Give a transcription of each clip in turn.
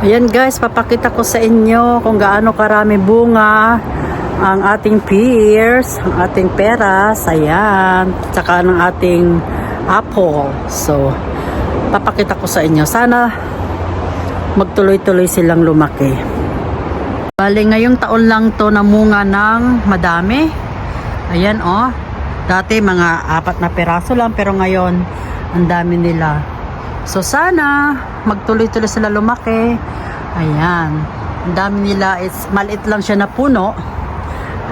Ayan guys, papakita ko sa inyo kung gaano karami bunga ang ating pears, ang ating peras, ayan, tsaka ng ating apple. So, papakita ko sa inyo. Sana magtuloy-tuloy silang lumaki. Bale, ngayong taon lang to namunga ng madami. Ayan oh. Dati mga 4 na peraso lang, pero ngayon ang dami nila. So sana magtuloy-tuloy sila lumaki. Ayan. Ang dami nila, maliit lang siya na puno.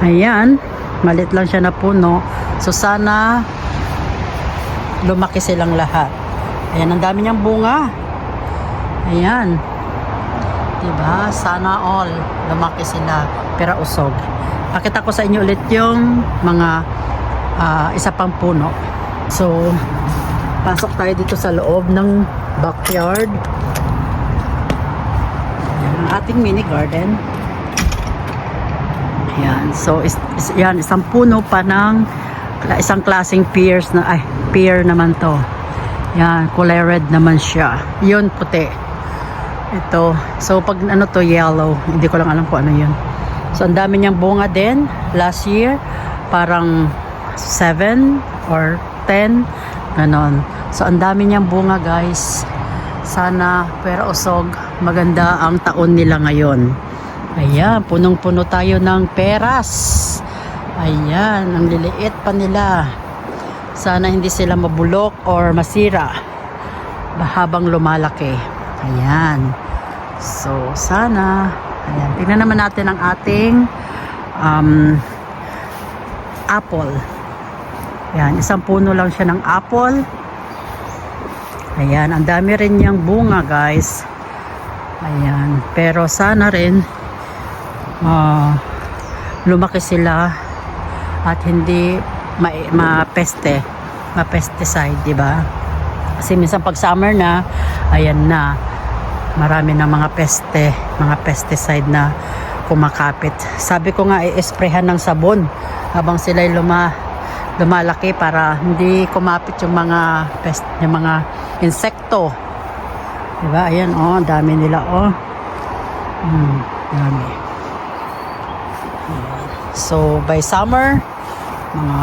Ayan, maliit lang siya na puno. So sana lumaki silang lahat. Ayan, ang dami niyang bunga. Ayan. Diba? Sana all lumaki sila, pero usog. Pakita ko sa inyo ulit yung mga isa pang puno. So pasok tayo dito sa loob ng backyard. Ayan, ang ating mini garden. Ayan, so yan, isang puno pa ng isang klaseng pears na, pear naman to. Yan, kulay red naman siya. Yun, puti. Ito, so pag ano to, yellow. Hindi ko lang alam kung ano yun. So ang dami niyang bunga din. Last year, parang 7 or 10 ganon. So ang dami niyang bunga guys. Sana pero usog, maganda ang taon nila ngayon. Ayan, punong-puno tayo ng peras. Ayan, ang liliit pa nila. Sana hindi sila mabulok or masira habang lumalaki. Ayan. So sana, ayan, tingnan naman natin ang ating apple. Ayan, isang puno lang siya ng apple. Ayan, ang dami rin niyang bunga guys. Ayan, pero sana rin lumaki sila at hindi ma-pesticide, di ba? Kasi minsan pag summer na, ayan na, marami ng mga pesticide na kumakapit. Sabi ko nga, i-sprayhan ng sabon habang sila'y lumalaki para hindi kumapit yung mga yung mga insekto. Diba? Ayan, oh, dami nila, oh. Dami. Ayan. So, by summer, mga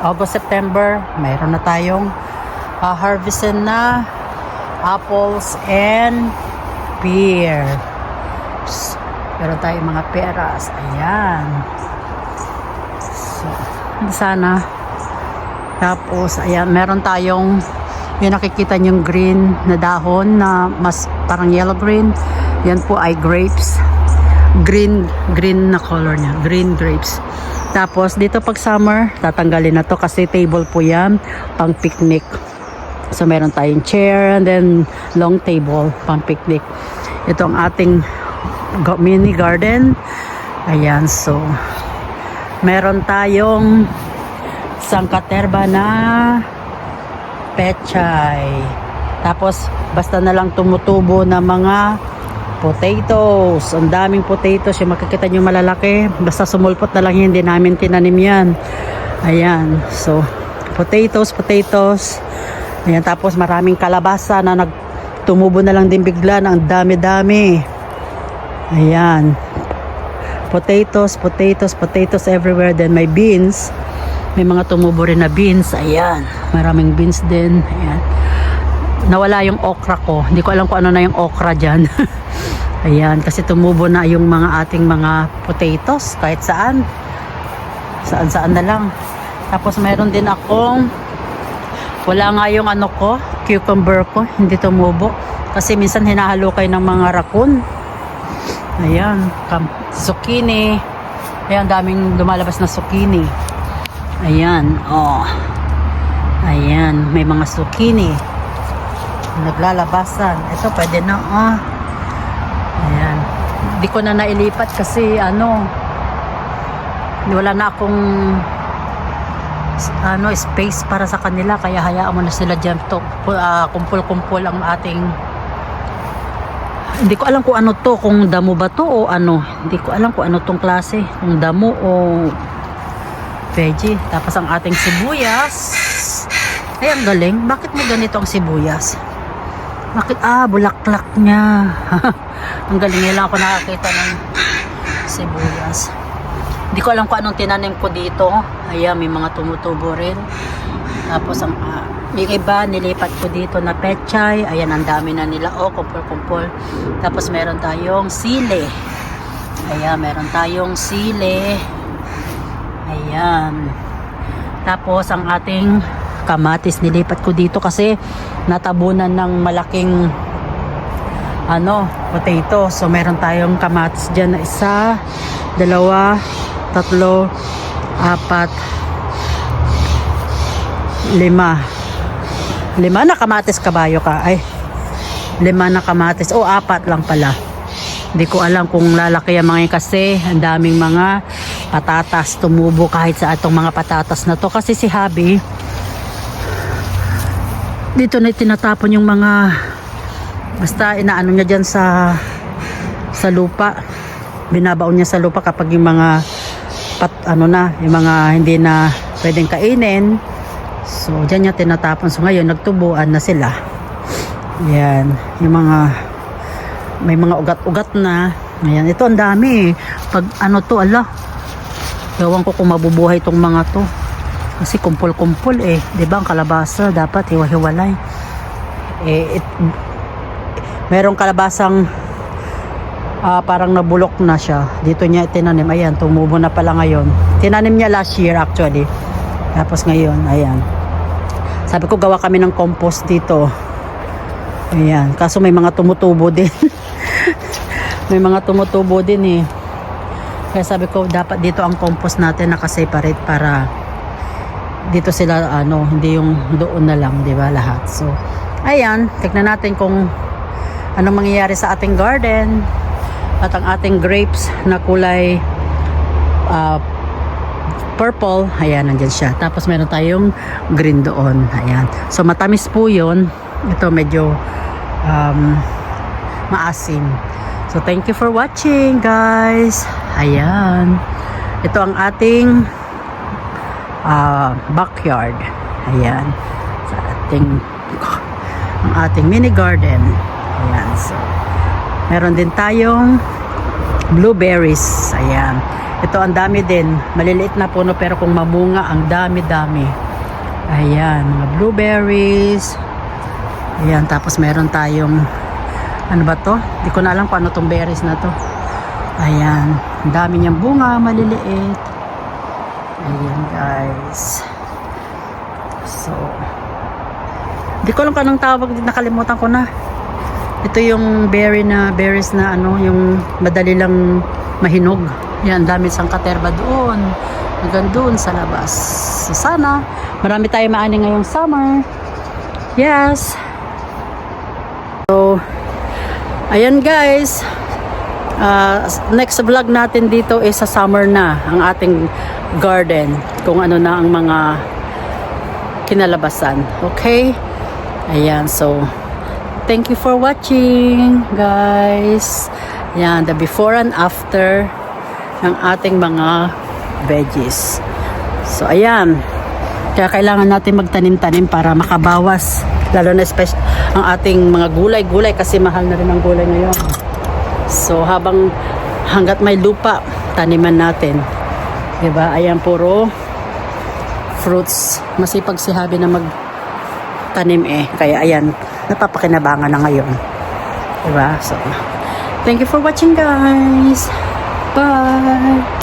August, September, mayroon na tayong harvestin na apples and pears. Meron tayong mga peras. Ayan. So, sana. Tapos, ayan, meron tayong yung nakikita niyong green na dahon na mas parang yellow green. Yan po ay grapes. Green na color niya. Green grapes. Tapos, dito pag summer, tatanggalin na to kasi table po yan pang picnic. So, meron tayong chair and then long table pang picnic. Ito ang ating mini garden. Ayan, so meron tayong isang katerba na pechay. Tapos basta na lang tumutubo na mga potatoes. Ang daming potatoes. Yung makikita nyo malalaki. Basta sumulpot na lang, hindi namin tinanim yan. Ayan, so potatoes. Ayan, tapos maraming kalabasa na tumubo na lang din bigla ng dami-dami. Ayan. Potatoes everywhere. Then may beans. May mga tumubo rin na beans. Ayan. Maraming beans din. Ayan. Nawala yung okra ko. Hindi ko alam kung ano na yung okra dyan. Ayan. Kasi tumubo na yung mga ating mga potatoes. Kahit saan. Saan na lang. Tapos mayroon din akong wala nga yung ano ko, cucumber ko. Hindi tumubo. Kasi minsan hinahalo kayo ng mga raccoon. Ayan, zucchini. Ayan, daming lumalabas na zucchini. Ayan, oh. Ayan, may mga zucchini. Naglalabasan. Ito, pwede na, oh. Ayan. Hindi ko na nailipat kasi, wala na akong space para sa kanila. Kaya hayaan mo na sila dyan. Kumpul-kumpul ang ating. Hindi ko alam kung ano to, kung damo ba to o ano. Hindi ko alam kung ano tong klase, kung damo o veggie. Tapos ang ating sibuyas. Ay, ang galing. Bakit may ganito ang sibuyas? Bakit? Bulaklak niya. Ang galing, ngayon lang ako nakakita ng sibuyas. Hindi ko alam kung anong tinanim ko dito. Ayan, may mga tumutubo rin. Tapos ang yung iba nilipat ko dito na pechay. Ayan, ang dami na nila. Oh, kumpol-kumpol. Tapos meron tayong sili. Ayan, meron tayong sili. Ayan. Tapos ang ating kamatis nilipat ko dito kasi natabunan ng malaking potato. So meron tayong kamatis dyan na 1, 2, 3, 4, 5 na kamatis kabayo ka. Ay, 5 na kamatis. O, 4 lang pala. Hindi ko alam kung lalaki ang mga yun kasi ang daming mga patatas tumubo kahit sa atong mga patatas na to. Kasi si Habi, dito na tinatapon yung mga basta inaano niya dyan sa lupa. Binabaon niya sa lupa kapag yung mga yung mga hindi na pwedeng kainin. So, dyan niya tinatapon. So, ngayon, nagtubuan na sila. Yan. Yung mga, may mga ugat-ugat na. Ayan. Ito, ang dami. Pag gawan ko kung mabubuhay itong mga to. Kasi kumpul-kumpul Diba, ang kalabasa, dapat hiwa-hiwalay. Merong kalabasang parang nabulok na siya. Dito niya tinanim. Ayan, tumubo na pala ngayon. Tinanim niya last year actually. Tapos ngayon, ayan. Sabi ko gawa kami ng compost dito. Ayan. Kaso may mga tumutubo din. May mga tumutubo din Kaya sabi ko dapat dito ang compost natin nakaseparate para dito sila hindi yung doon na lang, di ba, lahat. So, ayan. Tignan natin kung anong mangyayari sa ating garden. At ang ating grapes na kulay purple, ayan, nandyan siya. Tapos meron tayong green doon, ayan. So matamis po yun. Ito medyo maasim. So thank you for watching, guys. Ayan. Ito ang ating backyard. Ayan. Ang ating mini garden. Ayan. So meron din tayong blueberries. Ayan. Ito ang dami din. Maliliit na puno pero kung mamunga ang dami-dami. Ayan, mga blueberries. Ayan, tapos meron tayong ano ba to? Hindi ko na alam kung ano tong berries na to. Ayan, ang dami niyang bunga, maliliit. Ayan, guys. So, hindi ko alam kung anong tawag, nakalimutan ko na. Ito yung berries na yung madali lang mahinog. Yan, dami sang katerba doon. Hanggang doon sa labas. So, sana, marami tayo maani ngayong summer. Yes. So, ayan guys. Next vlog natin dito is sa summer na ang ating garden. Kung ano na ang mga kinalabasan. Okay? Ayan, so, thank you for watching, guys. Yan, the before and after ng ating mga veggies. So, ayan. Kaya kailangan natin magtanim-tanim para makabawas. Lalo na ang ating mga gulay-gulay kasi mahal na rin ang gulay ngayon. So, hanggat may lupa, taniman natin. Diba? Ayan, puro fruits. Masipag si Habi na magtanim Kaya, ayan, napapakinabangan na ngayon. Diba? So, thank you for watching, guys. Bye!